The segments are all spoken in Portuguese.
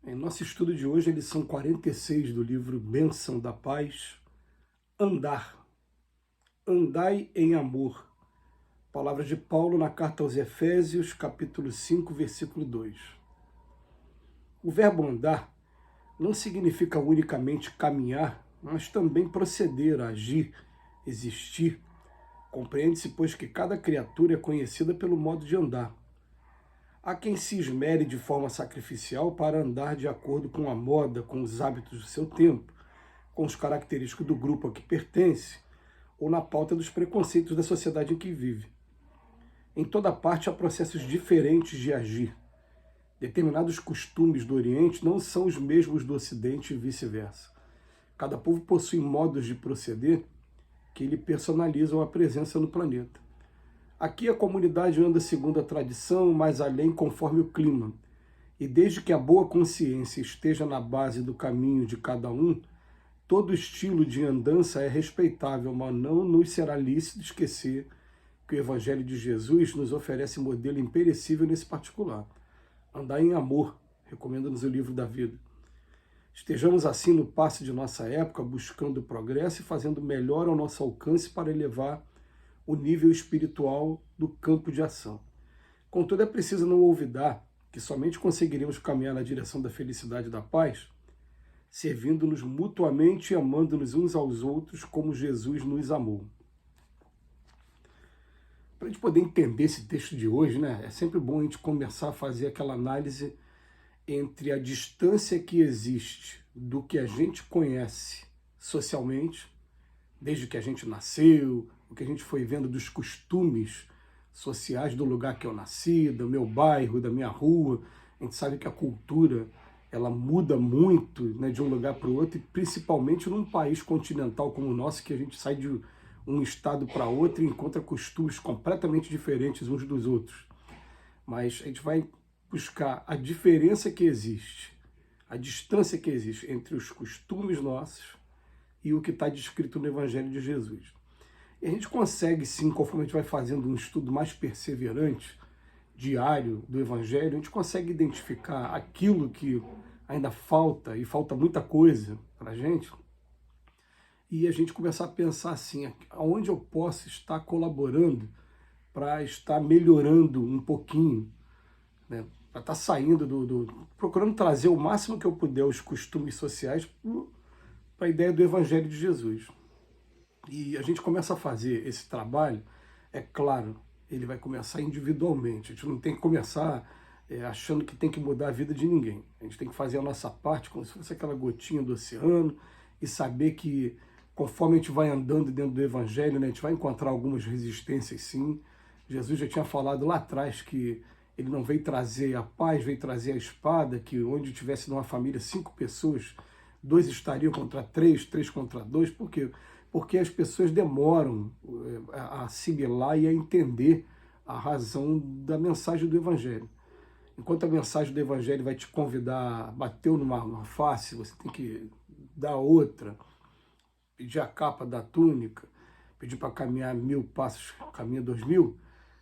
Em nosso estudo de hoje, a lição 46 do livro Bênção da Paz, Andar. Andai em amor. Palavras de Paulo na carta aos Efésios, capítulo 5, versículo 2. O verbo andar não significa unicamente caminhar, mas também proceder, agir, existir. Compreende-se, pois, que cada criatura é conhecida pelo modo de andar. Há quem se esmere de forma sacrificial para andar de acordo com a moda, com os hábitos do seu tempo, com os característicos do grupo a que pertence, ou na pauta dos preconceitos da sociedade em que vive. Em toda parte há processos diferentes de agir. Determinados costumes do Oriente não são os mesmos do Ocidente e vice-versa. Cada povo possui modos de proceder que lhe personalizam a presença no planeta. Aqui a comunidade anda segundo a tradição, mais além conforme o clima. E desde que a boa consciência esteja na base do caminho de cada um, todo estilo de andança é respeitável, mas não nos será lícito esquecer que o Evangelho de Jesus nos oferece modelo imperecível nesse particular. Andar em amor, recomenda-nos o livro da vida. Estejamos assim no passo de nossa época, buscando progresso e fazendo melhor ao nosso alcance para elevar o nível espiritual do campo de ação. Contudo, é preciso não olvidar que somente conseguiremos caminhar na direção da felicidade e da paz servindo-nos mutuamente e amando-nos uns aos outros como Jesus nos amou. Para a gente poder entender esse texto de hoje, é sempre bom a gente começar a fazer aquela análise entre a distância que existe do que a gente conhece socialmente, desde que a gente nasceu, o que a gente foi vendo dos costumes sociais do lugar que eu nasci, do meu bairro, da minha rua. A gente sabe que a cultura ela muda muito, de um lugar para o outro, e principalmente num país continental como o nosso, que a gente sai de um estado para outro e encontra costumes completamente diferentes uns dos outros. Mas a gente vai buscar a diferença que existe, a distância que existe entre os costumes nossos e o que está descrito no Evangelho de Jesus. E a gente consegue, sim, conforme a gente vai fazendo um estudo mais perseverante, diário do Evangelho, a gente consegue identificar aquilo que ainda falta, e falta muita coisa para a gente, e a gente começar a pensar assim, aonde eu posso estar colaborando para estar melhorando um pouquinho, para estar saindo procurando trazer o máximo que eu puder os costumes sociais para a ideia do Evangelho de Jesus. E a gente começa a fazer esse trabalho, é claro, ele vai começar individualmente. A gente não tem que começar achando que tem que mudar a vida de ninguém. A gente tem que fazer a nossa parte como se fosse aquela gotinha do oceano e saber que conforme a gente vai andando dentro do Evangelho, a gente vai encontrar algumas resistências sim. Jesus já tinha falado lá atrás que ele não veio trazer a paz, veio trazer a espada, que onde tivesse numa família 5 pessoas, 2 estariam contra 3, 3 contra 2, por quê? Porque as pessoas demoram a assimilar e a entender a razão da mensagem do Evangelho. Enquanto a mensagem do Evangelho vai te convidar, bateu numa face, você tem que dar outra, pedir a capa da túnica, pedir para caminhar 1000 passos, caminha 2000,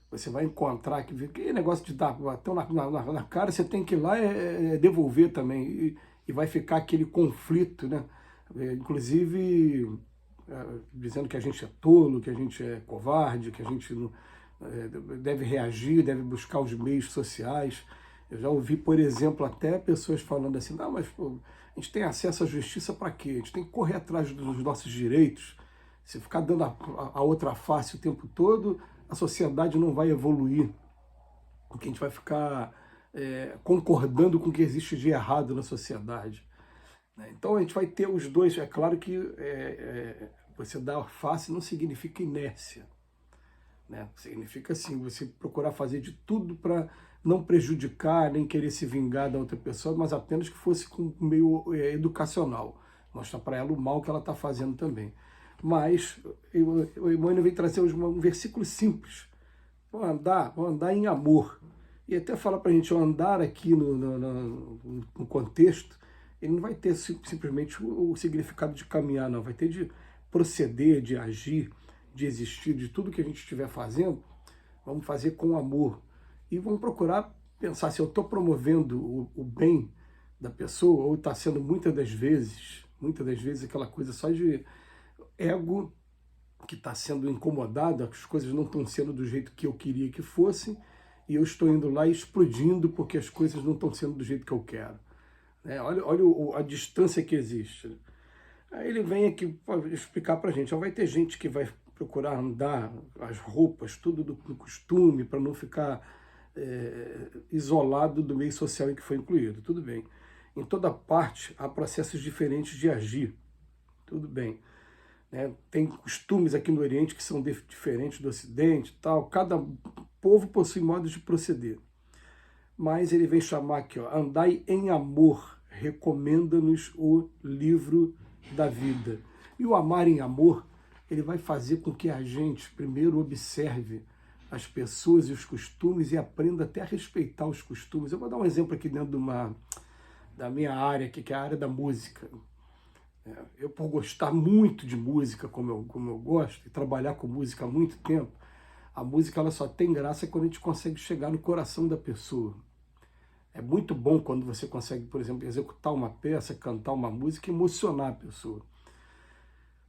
você vai encontrar que negócio de dar bateu na cara, você tem que ir lá devolver também, e vai ficar aquele conflito, inclusive dizendo que a gente é tolo, que a gente é covarde, que a gente não, deve reagir, deve buscar os meios sociais. Eu já ouvi, por exemplo, até pessoas falando assim, não, mas pô, a gente tem acesso à justiça para quê? A gente tem que correr atrás dos nossos direitos. Se ficar dando a outra face o tempo todo, a sociedade não vai evoluir, porque a gente vai ficar concordando com o que existe de errado na sociedade. Então a gente vai ter os dois. É claro que você dar face não significa inércia. Significa assim, você procurar fazer de tudo para não prejudicar, nem querer se vingar da outra pessoa, mas apenas que fosse com meio educacional. Mostrar para ela o mal que ela está fazendo também. Mas o Emmanuel vem trazer um versículo simples. Vou andar em amor. E até fala para a gente, o andar aqui no contexto, ele não vai ter simplesmente o significado de caminhar, não. Vai ter de proceder, de agir, de existir, de tudo que a gente estiver fazendo, vamos fazer com amor. E vamos procurar pensar se eu estou promovendo o bem da pessoa, ou está sendo muitas das vezes aquela coisa só de ego que está sendo incomodado, as coisas não estão sendo do jeito que eu queria que fossem, e eu estou indo lá explodindo porque as coisas não estão sendo do jeito que eu quero. Olha a distância que existe. Aí ele vem aqui explicar para a gente, vai ter gente que vai procurar andar as roupas, tudo do costume, para não ficar isolado do meio social em que foi incluído. Tudo bem. Em toda parte há processos diferentes de agir. Tudo bem. Tem costumes aqui no Oriente que são diferentes do Ocidente, tal. Cada povo possui modos de proceder. Mas ele vem chamar aqui, andai em amor, recomenda-nos o livro da vida. E o amar em amor, ele vai fazer com que a gente primeiro observe as pessoas e os costumes e aprenda até a respeitar os costumes. Eu vou dar um exemplo aqui dentro da minha área, que é a área da música. Eu, por gostar muito de música, como eu gosto, e trabalhar com música há muito tempo, a música ela só tem graça quando a gente consegue chegar no coração da pessoa. É muito bom quando você consegue, por exemplo, executar uma peça, cantar uma música e emocionar a pessoa.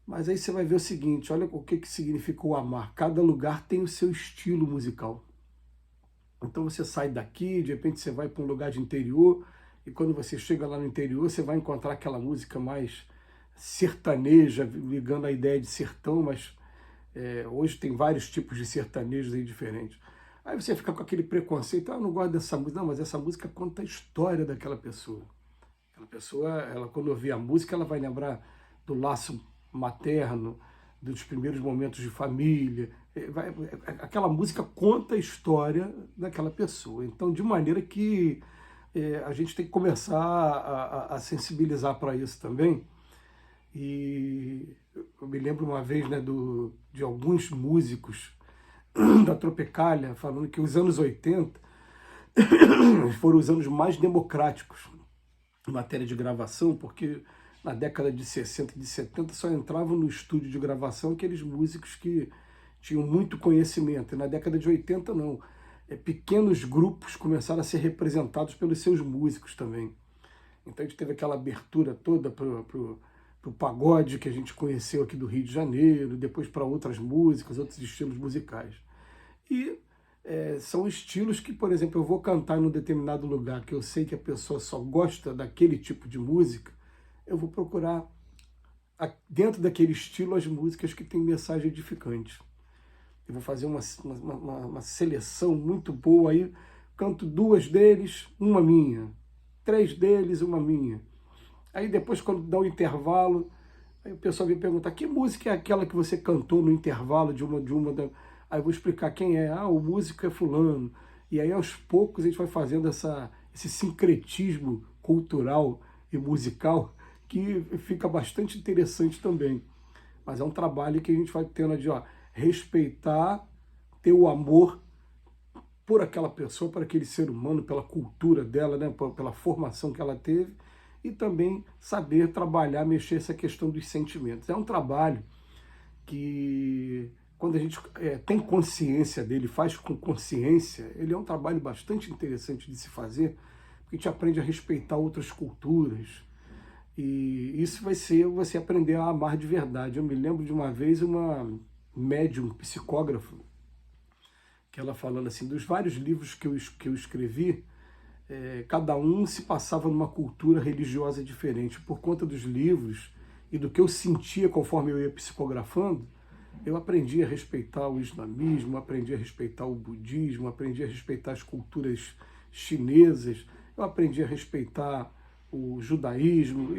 Mas aí você vai ver o seguinte, olha o que significa o amar. Cada lugar tem o seu estilo musical. Então você sai daqui, de repente você vai para um lugar de interior, e quando você chega lá no interior, você vai encontrar aquela música mais sertaneja, ligando a ideia de sertão, mas hoje tem vários tipos de sertanejos aí diferentes. Aí você fica com aquele preconceito, eu não gosto dessa música. Não, mas essa música conta a história daquela pessoa. Aquela pessoa, ela, quando ouvir a música, ela vai lembrar do laço materno, dos primeiros momentos de família. Aquela música conta a história daquela pessoa. Então, de maneira que a gente tem que começar a sensibilizar para isso também. E eu me lembro uma vez, né, de alguns músicos da Tropicália falando que os anos 80 foram os anos mais democráticos em matéria de gravação, porque na década de 60 e de 70 só entravam no estúdio de gravação aqueles músicos que tinham muito conhecimento. E na década de 80 não. Pequenos grupos começaram a ser representados pelos seus músicos também. Então a gente teve aquela abertura toda para o pagode que a gente conheceu aqui do Rio de Janeiro, depois para outras músicas, outros estilos musicais. E são estilos que, por exemplo, eu vou cantar em um determinado lugar que eu sei que a pessoa só gosta daquele tipo de música, eu vou procurar dentro daquele estilo as músicas que têm mensagem edificante. Eu vou fazer uma seleção muito boa aí, canto 2 deles, uma minha, 3 deles, uma minha. Aí depois, quando dá o intervalo, aí o pessoal vem perguntar, que música é aquela que você cantou no intervalo de uma Aí eu vou explicar quem é. O músico é fulano. E aí, aos poucos, a gente vai fazendo esse sincretismo cultural e musical que fica bastante interessante também. Mas é um trabalho que a gente vai tendo de respeitar, ter o amor por aquela pessoa, por aquele ser humano, pela cultura dela, né, pela formação que ela teve, e também saber trabalhar, mexer essa questão dos sentimentos. É um trabalho que, quando a gente tem consciência dele, faz com consciência, ele é um trabalho bastante interessante de se fazer, porque a gente aprende a respeitar outras culturas, e isso vai ser você aprender a amar de verdade. Eu me lembro de uma vez uma médium, psicógrafo, que ela falando assim, dos vários livros que eu escrevi, cada um se passava numa cultura religiosa diferente. Por conta dos livros e do que eu sentia conforme eu ia psicografando, eu aprendi a respeitar o islamismo, aprendi a respeitar o budismo, aprendi a respeitar as culturas chinesas, eu aprendi a respeitar o judaísmo,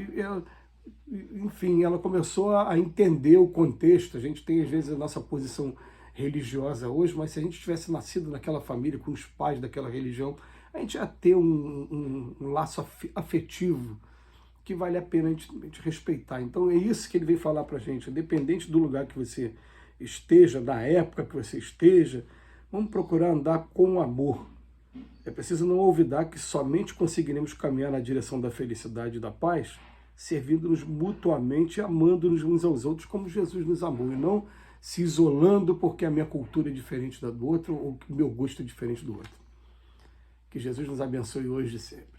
enfim, ela começou a entender o contexto. A gente tem, às vezes, a nossa posição religiosa hoje, mas se a gente tivesse nascido naquela família, com os pais daquela religião, a gente ia ter um laço afetivo que vale a pena a gente respeitar. Então é isso que ele veio falar para a gente, independente do lugar que você esteja, da época que você esteja, vamos procurar andar com amor. É preciso não olvidar que somente conseguiremos caminhar na direção da felicidade e da paz servindo-nos mutuamente e amando-nos uns aos outros como Jesus nos amou, e não se isolando porque a minha cultura é diferente da do outro ou que o meu gosto é diferente do outro. Que Jesus nos abençoe hoje e sempre.